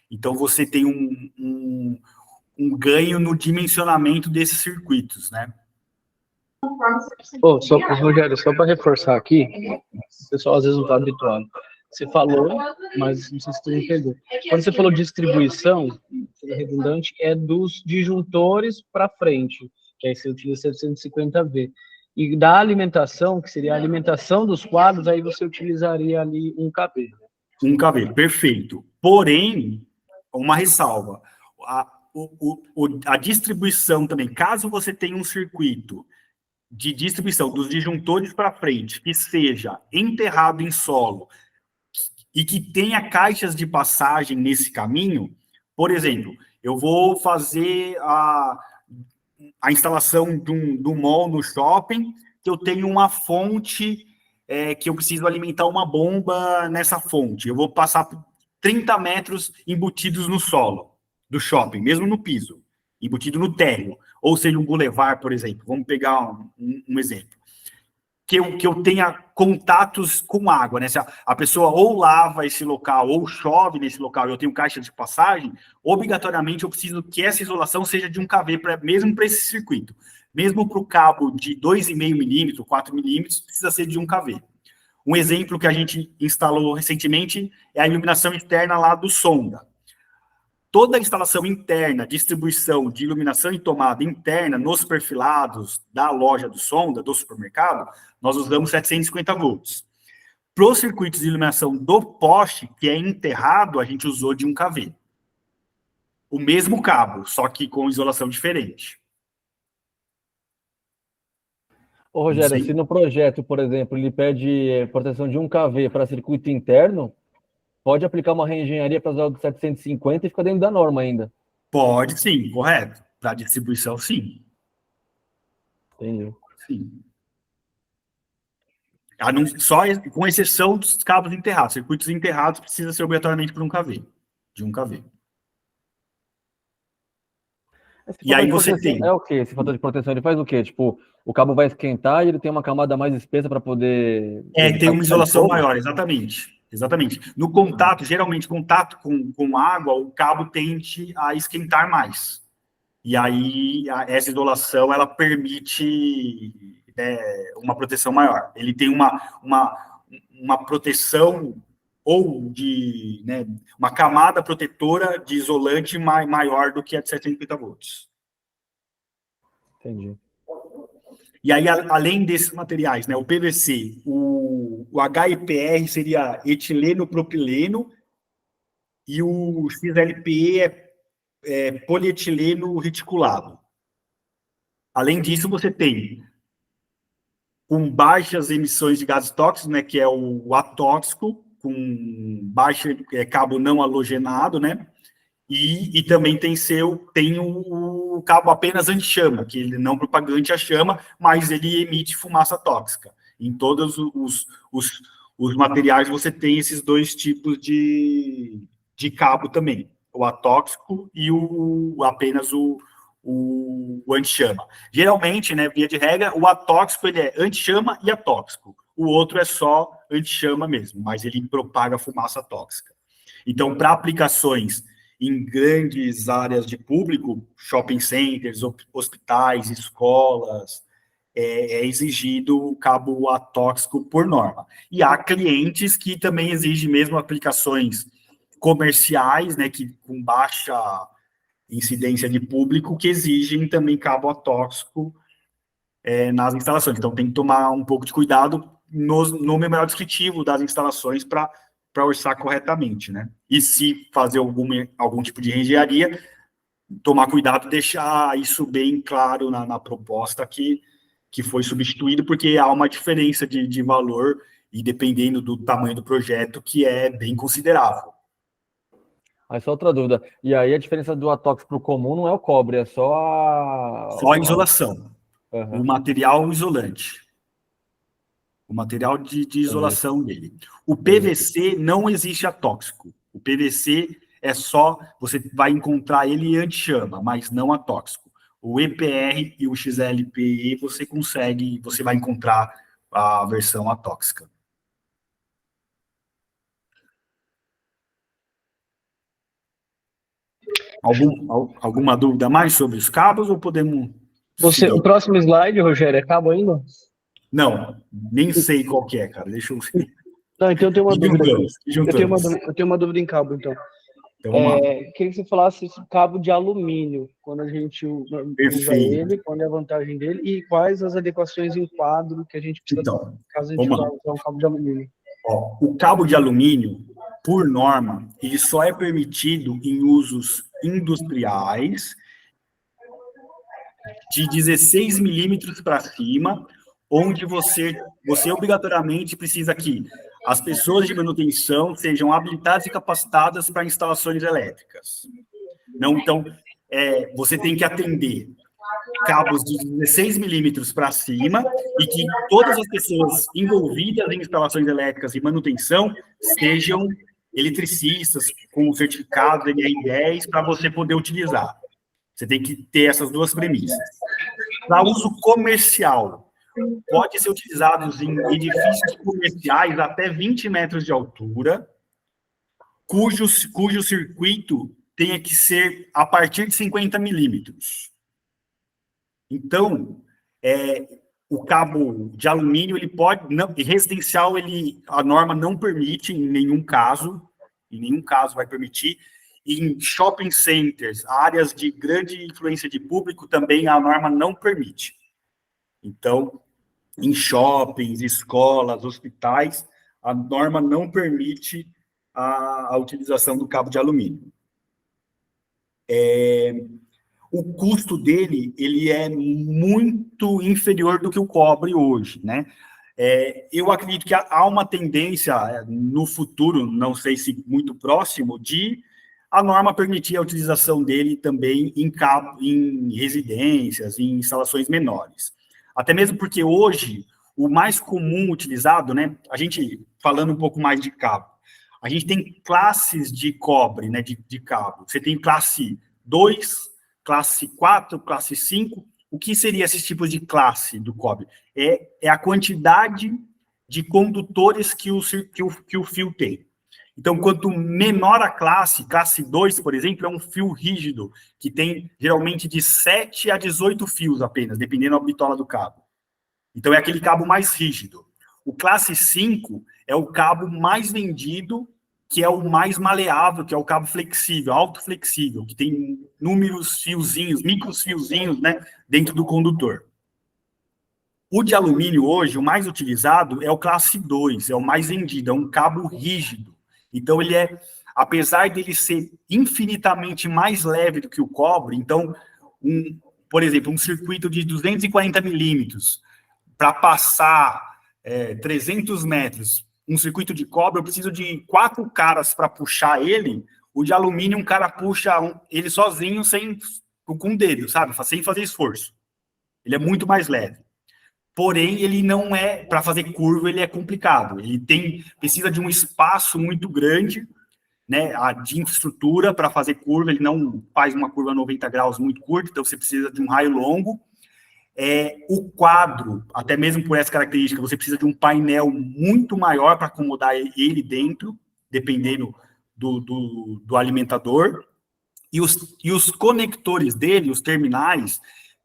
Então, você tem um ganho no dimensionamento desses circuitos, né? Rogério, só para reforçar aqui, o pessoal às vezes não está habituado. Você falou, mas não sei se você entendeu. Quando você falou distribuição, redundante, é dos disjuntores para frente, que aí você utiliza 750V. E da alimentação, que seria a alimentação dos quadros, aí você utilizaria ali 1 kV. 1 kV, perfeito. Porém, uma ressalva, a distribuição também, caso você tenha um circuito de distribuição dos disjuntores para frente, que seja enterrado em solo e que tenha caixas de passagem nesse caminho, por exemplo, eu vou fazer a instalação de um mall no shopping, que eu tenho uma fonte que eu preciso alimentar uma bomba nessa fonte. Eu vou passar por 30 metros embutidos no solo do shopping, mesmo no piso, embutido no térreo, ou seja, um boulevard, por exemplo. Vamos pegar um exemplo. Que eu tenha contatos com água, né? Se a pessoa ou lava esse local, ou chove nesse local, e eu tenho caixa de passagem, obrigatoriamente eu preciso que essa isolação seja de 1 kV, mesmo para esse circuito. Mesmo para o cabo de 2,5 milímetros, 4 milímetros, precisa ser de 1 kV. Um exemplo que a gente instalou recentemente é a iluminação externa lá do Sonda. Toda a instalação interna, distribuição de iluminação e tomada interna nos perfilados da loja do Sonda, do supermercado, nós usamos 750 volts. Para os circuitos de iluminação do poste, que é enterrado, a gente usou de 1 kV. O mesmo cabo, só que com isolação diferente. Ô, Rogério, se no projeto, por exemplo, ele pede proteção de 1 kV para circuito interno, pode aplicar uma reengenharia para usar o de 750 e fica dentro da norma ainda. Pode, sim, correto. Para distribuição, sim. Entendi. Sim. Só com exceção dos cabos enterrados. Circuitos enterrados precisa ser obrigatoriamente por 1 kV. De 1 kV. E aí você tem... É o quê? Esse fator de proteção, ele faz o quê? Tipo, o cabo vai esquentar e ele tem uma camada mais espessa para poder... tem uma isolação maior, exatamente. Exatamente. No contato, geralmente, contato com água, o cabo tende a esquentar mais. E aí, essa isolação, ela permite uma proteção maior. Ele tem uma proteção ou de uma camada protetora de isolante maior do que a de 750 volts. Entendi. E aí, além desses materiais, o PVC, o HEPR seria etileno propileno e o XLPE é polietileno reticulado. Além disso, você tem com baixas emissões de gases tóxicos, que é o atóxico, com baixo cabo não halogenado, E também tem o cabo apenas anti-chama, que ele não propagante a chama, mas ele emite fumaça tóxica. Em todos os materiais você tem esses dois tipos de cabo também, o atóxico e apenas o anti-chama. Geralmente, via de regra, o atóxico ele é anti-chama e atóxico. o outro é só anti-chama mesmo, mas ele propaga fumaça tóxica. Então, para aplicações em grandes áreas de público, shopping centers, hospitais, escolas, é exigido o cabo atóxico por norma. E há clientes que também exigem mesmo aplicações comerciais, né, que com baixa incidência de público, que exigem também cabo atóxico nas instalações. Então, tem que tomar um pouco de cuidado no memorial descritivo das instalações para orçar corretamente, né? E se fazer algum tipo de engenharia, tomar cuidado, deixar isso bem claro na proposta que foi substituído, porque há uma diferença de valor e dependendo do tamanho do projeto, que é bem considerável. Aí só outra dúvida. E aí a diferença do atóxico para o comum não é o cobre, é só a isolação. Uhum. O material isolante. O material de isolação dele. O PVC não existe atóxico. O PVC é só, você vai encontrar ele anti-chama, mas não atóxico. O EPR e o XLPE você vai encontrar a versão atóxica. Alguma dúvida mais sobre os cabos ou podemos... O próximo slide, Rogério, é cabo ainda? Não, nem sei qual que é, cara. Deixa eu ver. Não, então eu tenho uma dúvida. Juntamos. Eu tenho uma dúvida em cabo, então. Então, vamos lá. Queria que você falasse esse cabo de alumínio, quando a gente usa ele, qual é a vantagem dele e quais as adequações em quadro que a gente precisa então, caso a gente vá usar um cabo de alumínio. Ó, o cabo de alumínio, por norma, ele só é permitido em usos industriais de 16 milímetros para cima, onde você obrigatoriamente precisa que as pessoas de manutenção sejam habilitadas e capacitadas para instalações elétricas. Não, então, você tem que atender cabos de 16 milímetros para cima e que todas as pessoas envolvidas em instalações elétricas e manutenção sejam eletricistas com certificado NR10 para você poder utilizar. Você tem que ter essas duas premissas. Para uso comercial, pode ser utilizado em edifícios comerciais até 20 metros de altura, cujo circuito tenha que ser a partir de 50 milímetros. Então, o cabo de alumínio, ele pode, não, residencial, a norma não permite em nenhum caso vai permitir. Em shopping centers, áreas de grande influência de público, também a norma não permite. Então, em shoppings, escolas, hospitais, a norma não permite a utilização do cabo de alumínio. O custo dele, ele é muito inferior do que o cobre hoje, né? Eu acredito que há uma tendência no futuro, não sei se muito próximo, de a norma permitir a utilização dele também em residências, em instalações menores. Até mesmo porque hoje, o mais comum utilizado, né? A gente, falando um pouco mais de cabo, a gente tem classes de cobre, né? De cabo. Você tem classe 2, classe 4, classe 5. O que seria esses tipos de classe do cobre? É a quantidade de condutores que o fio tem. Então, quanto menor a classe 2, por exemplo, é um fio rígido, que tem geralmente de 7 a 18 fios apenas, dependendo da bitola do cabo. Então, é aquele cabo mais rígido. O classe 5 é o cabo mais vendido, que é o mais maleável, que é o cabo flexível, alto flexível, que tem inúmeros fiozinhos, micros fiozinhos, né, dentro do condutor. O de alumínio hoje, o mais utilizado, é o classe 2, é o mais vendido, é um cabo rígido. Então, ele apesar dele ser infinitamente mais leve do que o cobre, então, por exemplo, um circuito de 240 milímetros, para passar 300 metros, um circuito de cobre, eu preciso de 4 caras para puxar ele. O de alumínio, um cara puxa ele sozinho, com o dedo, sabe? Sem fazer esforço. Ele é muito mais leve. Porém, ele não para fazer curva, ele é complicado. Ele precisa de um espaço muito grande, né, de infraestrutura para fazer curva. Ele não faz uma curva 90 graus muito curta, então você precisa de um raio longo. O quadro, até mesmo por essa característica, você precisa de um painel muito maior para acomodar ele dentro, dependendo do alimentador. E os conectores dele, os terminais,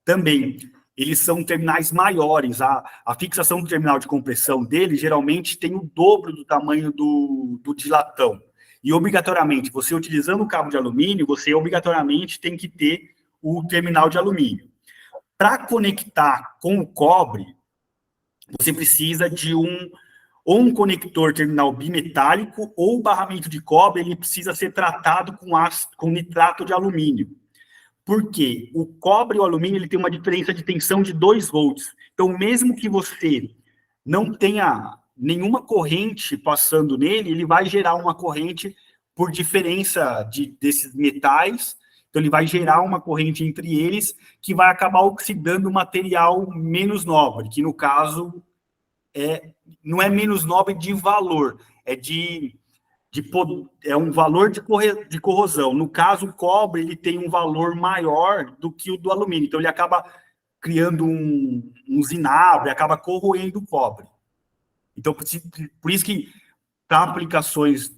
também, eles são terminais maiores. A fixação do terminal de compressão dele, geralmente, tem o dobro do tamanho do dilatão. E, obrigatoriamente, você utilizando o cabo de alumínio, você obrigatoriamente tem que ter o terminal de alumínio. Para conectar com o cobre, você precisa de ou um conector terminal bimetálico, ou o barramento de cobre, ele precisa ser tratado com nitrato de alumínio. Por quê? O cobre e o alumínio, ele tem uma diferença de tensão de 2 volts. Então, mesmo que você não tenha nenhuma corrente passando nele, ele vai gerar uma corrente por diferença desses metais. Então, ele vai gerar uma corrente entre eles que vai acabar oxidando o material menos nobre, que no caso não é menos nobre de valor, é um valor de corrosão. No caso, o cobre ele tem um valor maior do que o do alumínio. Então, ele acaba criando um zinabre, acaba corroendo o cobre. Então, por isso que para aplicações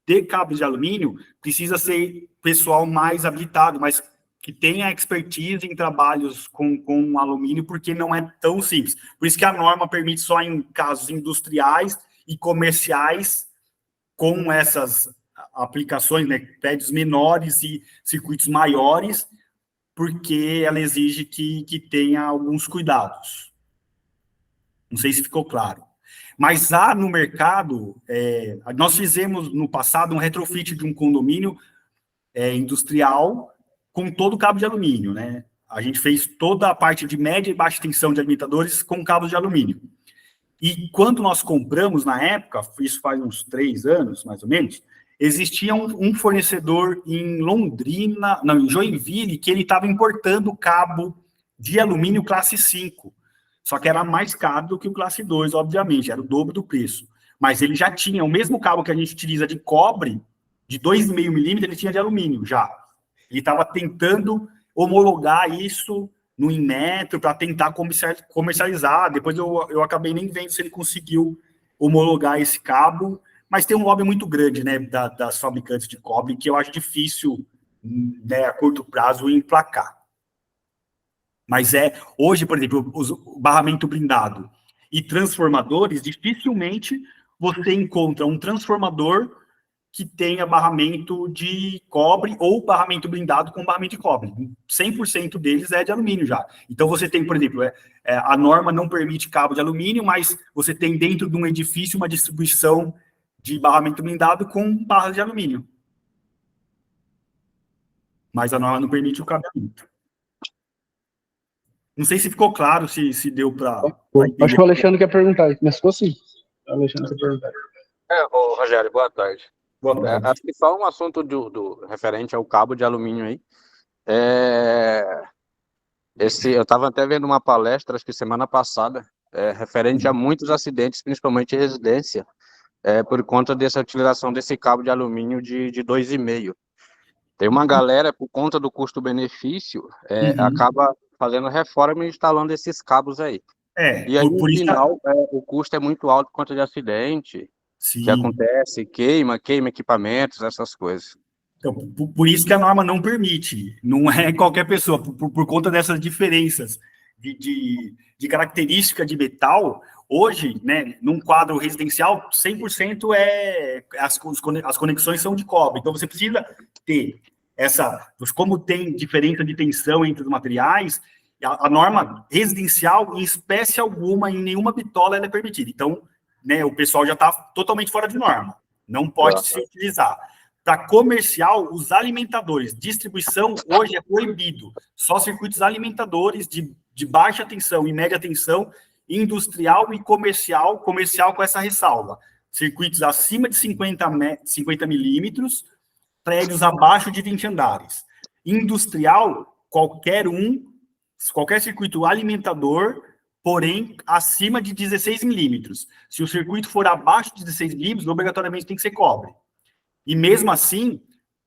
de cabos de alumínio, precisa ser pessoal mais habilitado, mas que tenha expertise em trabalhos com alumínio, porque não é tão simples. Por isso que a norma permite só em casos industriais e comerciais, com essas aplicações, né, prédios menores e circuitos maiores, porque ela exige que tenha alguns cuidados. Não sei se ficou claro. Mas há no mercado, nós fizemos no passado um retrofit de um condomínio industrial com todo o cabo de alumínio, né? A gente fez toda a parte de média e baixa tensão de alimentadores com cabos de alumínio. E quando nós compramos, na época, isso faz uns 3 anos, mais ou menos, existia um fornecedor em Londrina, não, em Joinville, que ele estava importando cabo de alumínio classe 5. Só que era mais caro do que o classe 2, obviamente, era o dobro do preço. Mas ele já tinha o mesmo cabo que a gente utiliza de cobre, de 2,5 milímetros, ele tinha de alumínio já. Ele estava tentando homologar isso no Inmetro para tentar comercializar. Depois eu acabei nem vendo se ele conseguiu homologar esse cabo, mas tem um lobby muito grande, né, das fabricantes de cobre, que eu acho difícil, né, a curto prazo, emplacar. Mas hoje, por exemplo, o barramento blindado e transformadores, dificilmente você encontra um transformador que tenha barramento de cobre ou barramento blindado com barramento de cobre. 100% deles é de alumínio já. Então, você tem, por exemplo, a norma não permite cabo de alumínio, mas você tem dentro de um edifício uma distribuição de barramento blindado com barras de alumínio. Mas a norma não permite o cabeamento. Não sei se ficou claro, se deu para entender. Acho que o Alexandre quer perguntar, mas ficou sim. O Alexandre quer perguntar. Rogério, boa tarde. Boa tarde. Acho que só um assunto do referente ao cabo de alumínio aí. Eu estava até vendo uma palestra, acho que semana passada, referente a muitos acidentes, principalmente em residência, por conta dessa utilização desse cabo de alumínio de 2,5. Tem uma galera, por conta do custo-benefício, acaba fazendo reforma e instalando esses cabos aí. E aí, no final, o custo é muito alto por conta de acidente, Sim. que acontece, queima equipamentos, essas coisas. Então, por isso que a norma não permite, não é qualquer pessoa, por conta dessas diferenças de característica de metal. Hoje, né, num quadro residencial, 100% as conexões são de cobre, então você precisa ter como tem diferença de tensão entre os materiais, a norma residencial, em espécie alguma, em nenhuma bitola, ela é permitida. Então, né, o pessoal já está totalmente fora de norma, não pode se utilizar. Para comercial, os alimentadores, distribuição, hoje é proibido. Só circuitos alimentadores de baixa tensão e média tensão, industrial e comercial com essa ressalva. Circuitos acima de 50 milímetros, prédios abaixo de 20 andares. Industrial, qualquer circuito alimentador, porém, acima de 16 milímetros. Se o circuito for abaixo de 16 milímetros, obrigatoriamente tem que ser cobre. E mesmo assim,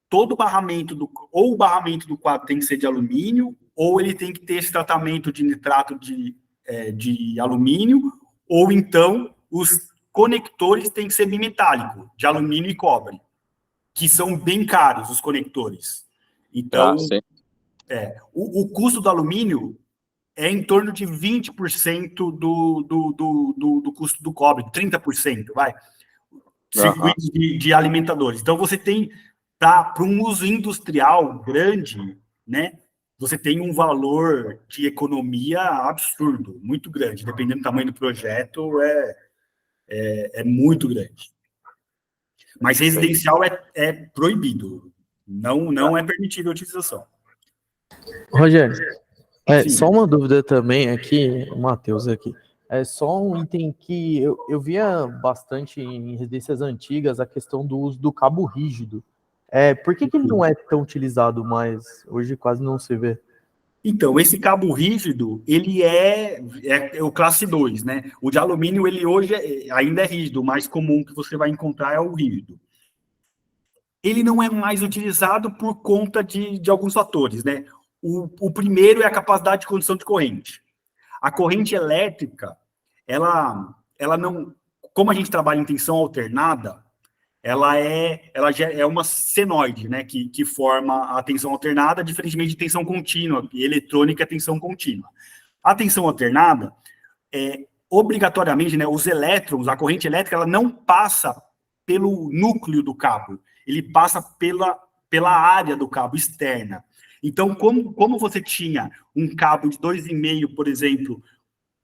todo o barramento do quadro tem que ser de alumínio, ou ele tem que ter esse tratamento de nitrato de alumínio, ou então os conectores têm que ser bimetálico, de alumínio e cobre, que são bem caros, os conectores. Então, o custo do alumínio é em torno de 20% do custo do cobre, 30%, vai. Circuitos de alimentadores. Então, você tem, para um uso industrial grande, né, você tem um valor de economia absurdo, muito grande. Dependendo do tamanho do projeto, é muito grande. Mas residencial é proibido. Não é permitida a utilização. Rogério, Sim. só uma dúvida também aqui, o Matheus aqui. É só um item que eu via bastante em residências antigas, a questão do uso do cabo rígido. Por que ele não é tão utilizado mais? Hoje quase não se vê. Então, esse cabo rígido, ele é o classe 2, né? O de alumínio, ele hoje ainda é rígido, o mais comum que você vai encontrar é o rígido. Ele não é mais utilizado por conta de alguns fatores, né? O primeiro é a capacidade de condução de corrente. A corrente elétrica, ela não... Como a gente trabalha em tensão alternada, ela já é uma senoide, né, que forma a tensão alternada, diferentemente de tensão contínua, e eletrônica é tensão contínua. A tensão alternada, obrigatoriamente, né, os elétrons, a corrente elétrica, ela não passa pelo núcleo do cabo, ele passa pela área do cabo externa. Então, como você tinha um cabo de 2,5, por exemplo,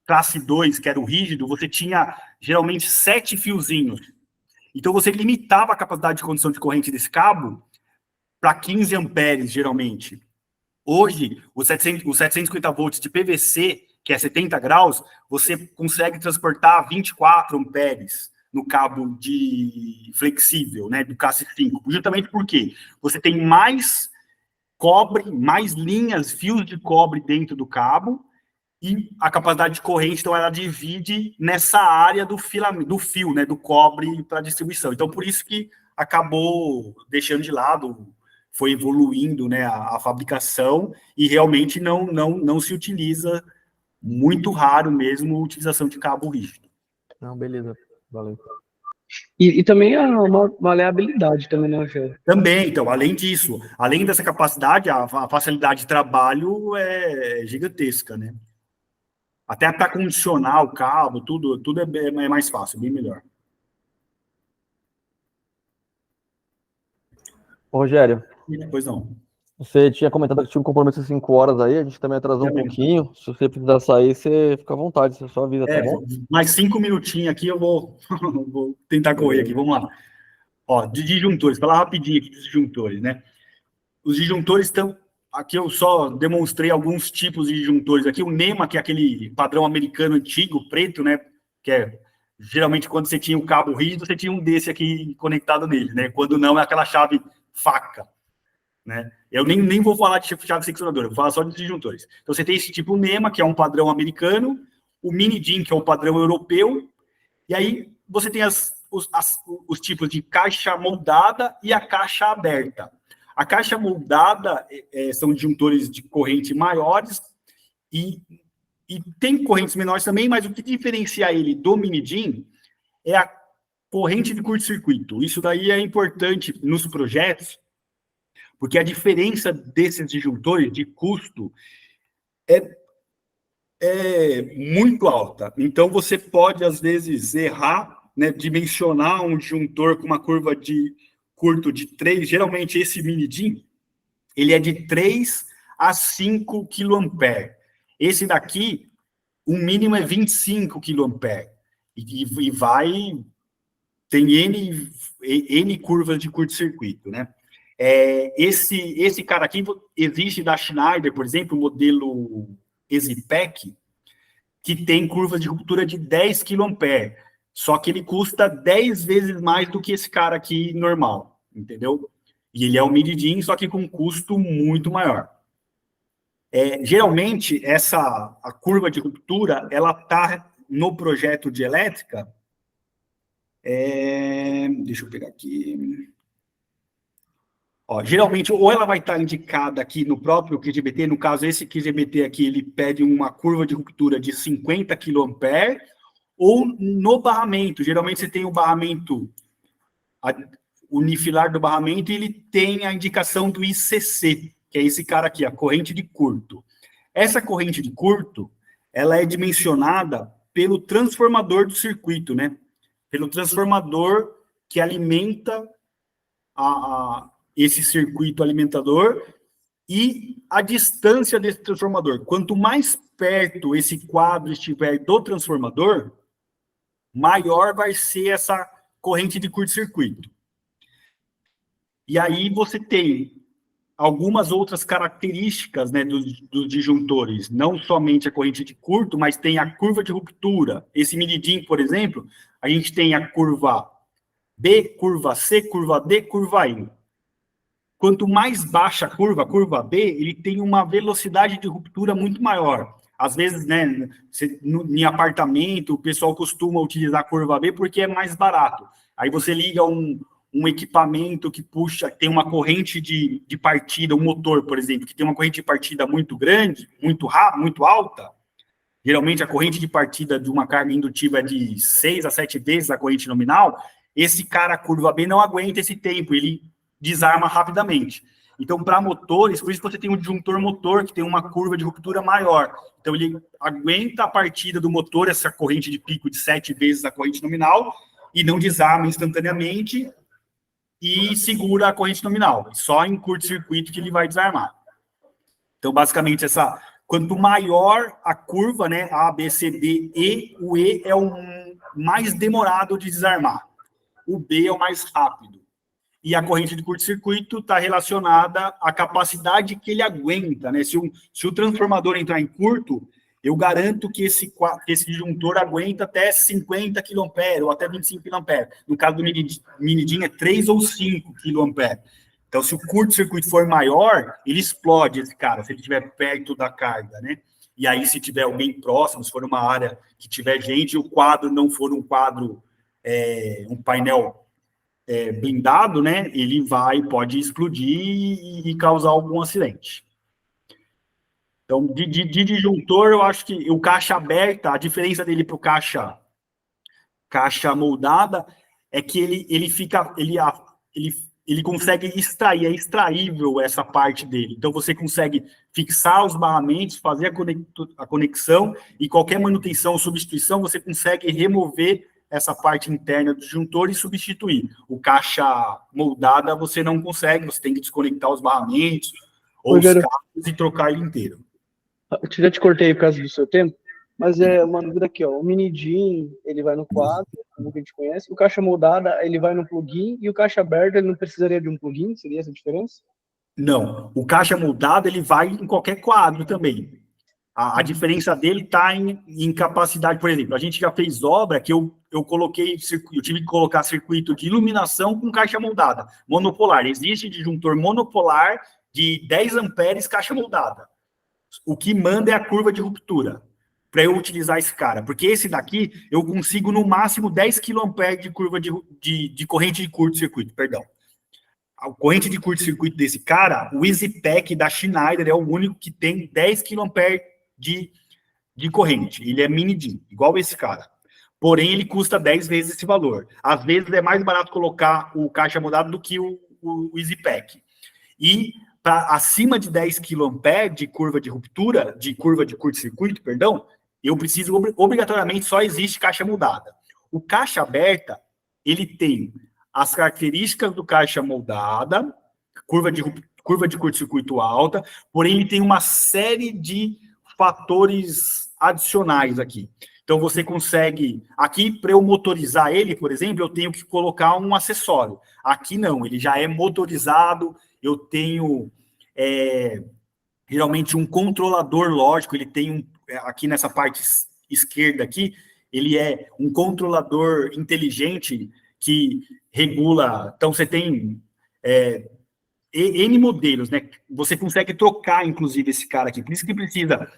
classe 2, que era o rígido, você tinha, geralmente, 7 fiozinhos. Então, você limitava a capacidade de condução de corrente desse cabo para 15 amperes, geralmente. Hoje, os 750 volts de PVC, que é 70 graus, você consegue transportar 24 amperes no cabo de flexível, né, do CAC5. Justamente porque você tem mais cobre, mais linhas, fios de cobre dentro do cabo, e a capacidade de corrente, então, ela divide nessa área do fio, né, do cobre para distribuição. Então, por isso que acabou deixando de lado, foi evoluindo, né, a fabricação, e realmente não se utiliza, muito raro mesmo, a utilização de cabo rígido. Não, beleza, valeu. E também a maleabilidade também, né, Rogério? Também, então, além disso, além dessa capacidade, a facilidade de trabalho é gigantesca, né? Até para condicionar o cabo, tudo é mais fácil, bem melhor. Rogério, Pois não. você tinha comentado que tinha um compromisso às 5 horas aí, a gente também atrasou um pouquinho. Se você precisar sair, você fica à vontade, você só avisa, tá bom? Mais 5 minutinhos aqui, eu vou tentar correr aqui, vamos lá. Ó, de disjuntores, falar rapidinho aqui dos disjuntores, né? Os disjuntores estão... Aqui eu só demonstrei alguns tipos de disjuntores. Aqui o NEMA, que é aquele padrão americano antigo, preto, né? Que é, geralmente, quando você tinha o cabo rígido, você tinha um desse aqui conectado nele, né? Quando não, é aquela chave faca, né? Eu nem vou falar de chave seccionadora, eu vou falar só de disjuntores. Então, você tem esse tipo NEMA, que é um padrão americano, o mini-DIN, que é um padrão europeu, e aí você tem os tipos de caixa moldada e a caixa aberta. A caixa moldada são disjuntores de corrente maiores e tem correntes menores também, mas o que diferencia ele do mini-DIN é a corrente de curto-circuito. Isso daí é importante nos projetos, porque a diferença desses disjuntores de custo é muito alta. Então, você pode, às vezes, errar, né, dimensionar um disjuntor com uma curva de curto de 3, geralmente esse mini-DIN, ele é de 3 a 5 kA. Esse daqui, o mínimo é 25 kA. E vai... Tem N curvas de curto-circuito, né? Esse cara aqui existe da Schneider, por exemplo, o modelo EasyPack, que tem curvas de ruptura de 10 kA. Só que ele custa 10 vezes mais do que esse cara aqui normal, entendeu? E ele é um mini-DIN, só que com custo muito maior. Geralmente, a curva de ruptura, ela está no projeto de elétrica. Deixa eu pegar aqui. Ó, geralmente, ou ela vai estar indicada aqui no próprio QGBT, no caso, esse QGBT aqui, ele pede uma curva de ruptura de 50 kA, ou no barramento. Geralmente, você tem o barramento, o nifilar do barramento, e ele tem a indicação do ICC, que é esse cara aqui, a corrente de curto. Essa corrente de curto, ela é dimensionada pelo transformador do circuito, né? Pelo transformador que alimenta esse circuito alimentador e a distância desse transformador. Quanto mais perto esse quadro estiver do transformador, maior vai ser essa corrente de curto-circuito. E aí você tem algumas outras características, né, dos disjuntores, não somente a corrente de curto, mas tem a curva de ruptura. Esse mini-DIN, por exemplo, a gente tem a curva B, curva C, curva D, curva I. Quanto mais baixa a curva B, ele tem uma velocidade de ruptura muito maior. Às vezes, né, em apartamento, o pessoal costuma utilizar a curva B porque é mais barato. Aí você liga um equipamento que puxa, tem uma corrente de partida, um motor, por exemplo, que tem uma corrente de partida muito grande, muito rápida, muito alta. Geralmente, a corrente de partida de uma carga indutiva é de 6 a 7 vezes a corrente nominal. Esse cara, a curva B, não aguenta esse tempo, ele desarma rapidamente. Então, para motores, por isso você tem um disjuntor motor, que tem uma curva de ruptura maior. Então, ele aguenta a partida do motor, essa corrente de pico de 7 vezes a corrente nominal, e não desarma instantaneamente, e segura a corrente nominal. Só em curto-circuito que ele vai desarmar. Então, basicamente, quanto maior a curva, né, A, B, C, D, E, o E é o mais demorado de desarmar. O B é o mais rápido. E a corrente de curto-circuito está relacionada à capacidade que ele aguenta, né? Se o transformador entrar em curto, eu garanto que esse disjuntor aguenta até 50 kA ou até 25 kA. No caso do mini-DIN é 3 ou 5 kA. Então, se o curto-circuito for maior, ele explode esse cara, se ele estiver perto da carga, né? E aí, se tiver alguém próximo, se for uma área que tiver gente, o quadro não for um quadro, um painel blindado, né? Ele pode explodir e causar algum acidente. Então, de disjuntor, eu acho que o caixa aberta, a diferença dele para o caixa moldada é que ele consegue extrair, é extraível essa parte dele. Então, você consegue fixar os barramentos, fazer a conexão, e qualquer manutenção ou substituição, você consegue remover essa parte interna do disjuntor e substituir. O caixa moldada, você não consegue, você tem que desconectar os barramentos ou os cabos e trocar ele inteiro. Eu já te cortei por causa do seu tempo, mas é uma dúvida aqui, ó. O mini-DIN, ele vai no quadro, como a gente conhece. O caixa moldada, ele vai no plugin. E o caixa aberto, ele não precisaria de um plugin? Seria essa a diferença? Não. O caixa moldado, ele vai em qualquer quadro também. A diferença dele está em capacidade. Por exemplo, a gente já fez obra que eu tive que colocar circuito de iluminação com caixa moldada, monopolar. Existe disjuntor monopolar de 10 amperes caixa moldada. O que manda é a curva de ruptura, para eu utilizar esse cara. Porque esse daqui, eu consigo no máximo 10 kA de curva de corrente de curto-circuito, perdão. A corrente de curto-circuito desse cara, o EasyPack da Schneider é o único que tem 10 kA de corrente. Ele é mini-DIN, igual esse cara. Porém, ele custa 10 vezes esse valor. Às vezes, é mais barato colocar o caixa moldado do que o EasyPack. E acima de 10 kA de curva de ruptura, de curva de curto-circuito, perdão, eu preciso, obrigatoriamente, só existe caixa moldada. O caixa aberta, ele tem as características do caixa moldada, curva de curto-circuito alta, porém ele tem uma série de fatores adicionais aqui. Então, você consegue... Aqui, para eu motorizar ele, por exemplo, eu tenho que colocar um acessório. Aqui, não. Ele já é motorizado. Eu tenho, geralmente, um controlador lógico. Ele tem, aqui nessa parte esquerda aqui, ele é um controlador inteligente que regula... Então, você tem N modelos, né? Você consegue trocar, inclusive, esse cara aqui. Por isso que precisa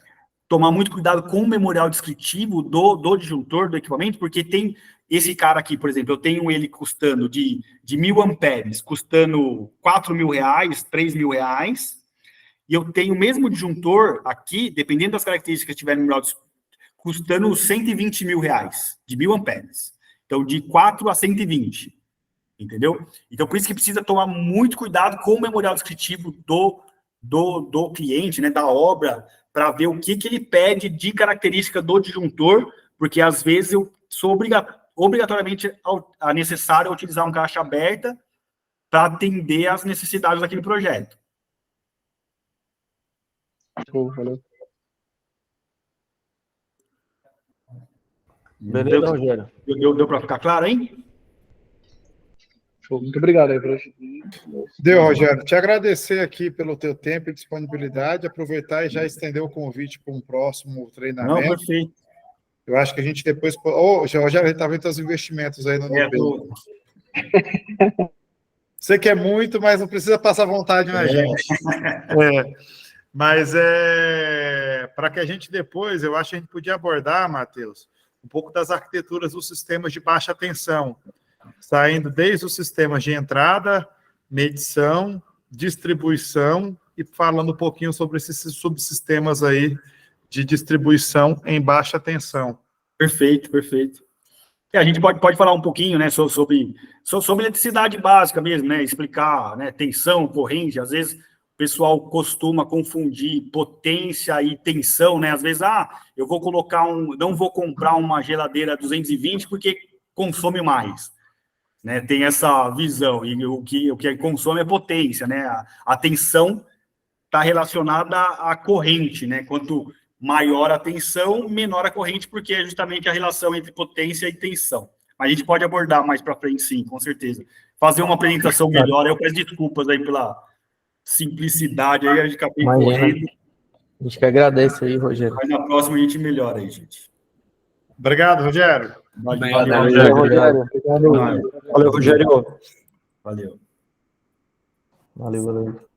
tomar muito cuidado com o memorial descritivo do disjuntor, do equipamento, porque tem esse cara aqui, por exemplo, eu tenho ele custando de 1.000 amperes, custando R$4.000, R$3.000, e eu tenho o mesmo disjuntor aqui, dependendo das características que tiverem no grau, custando R$120.000, de 1.000 amperes. Então, de 4 a 120, entendeu? Então, por isso que precisa tomar muito cuidado com o memorial descritivo do cliente, né, da obra, para ver o que ele pede de característica do disjuntor, porque às vezes eu sou obrigatoriamente necessário utilizar um caixa aberta para atender às necessidades daquele projeto. Valeu. Beleza, Rogério? Deu para ficar claro, hein? Show. Muito obrigado aí, Bruno. Deu, Rogério. Te agradecer aqui pelo teu tempo e disponibilidade, aproveitar e já estender o convite para um próximo treinamento. Não, perfeito. Eu acho que a gente depois... Rogério, a gente está vendo os investimentos aí no Nobel. Você quer muito, mas não precisa passar vontade na gente. Mas para que a gente depois, eu acho que a gente podia abordar, Matheus, um pouco das arquiteturas dos sistemas de baixa tensão, saindo desde os sistemas de entrada, medição, distribuição e falando um pouquinho sobre esses subsistemas aí de distribuição em baixa tensão. Perfeito. A gente pode falar um pouquinho, né, sobre eletricidade básica mesmo, né, explicar, né, tensão, corrente. Às vezes o pessoal costuma confundir potência e tensão, né, às vezes, eu vou não vou comprar uma geladeira 220 porque consome mais, né, tem essa visão, e o que consome é potência, né, a tensão está relacionada à corrente, né, quanto maior a tensão, menor a corrente, porque é justamente a relação entre potência e tensão. Mas a gente pode abordar mais para frente, sim, com certeza. Fazer uma apresentação melhor, eu peço desculpas aí pela simplicidade, aí a gente acabei correndo. A gente que agradece aí, Rogério. Mas na próxima a gente melhora aí, gente. Obrigado, Rogério. Valeu, Rogério. Obrigado. Valeu, Rogério. Valeu. Valeu.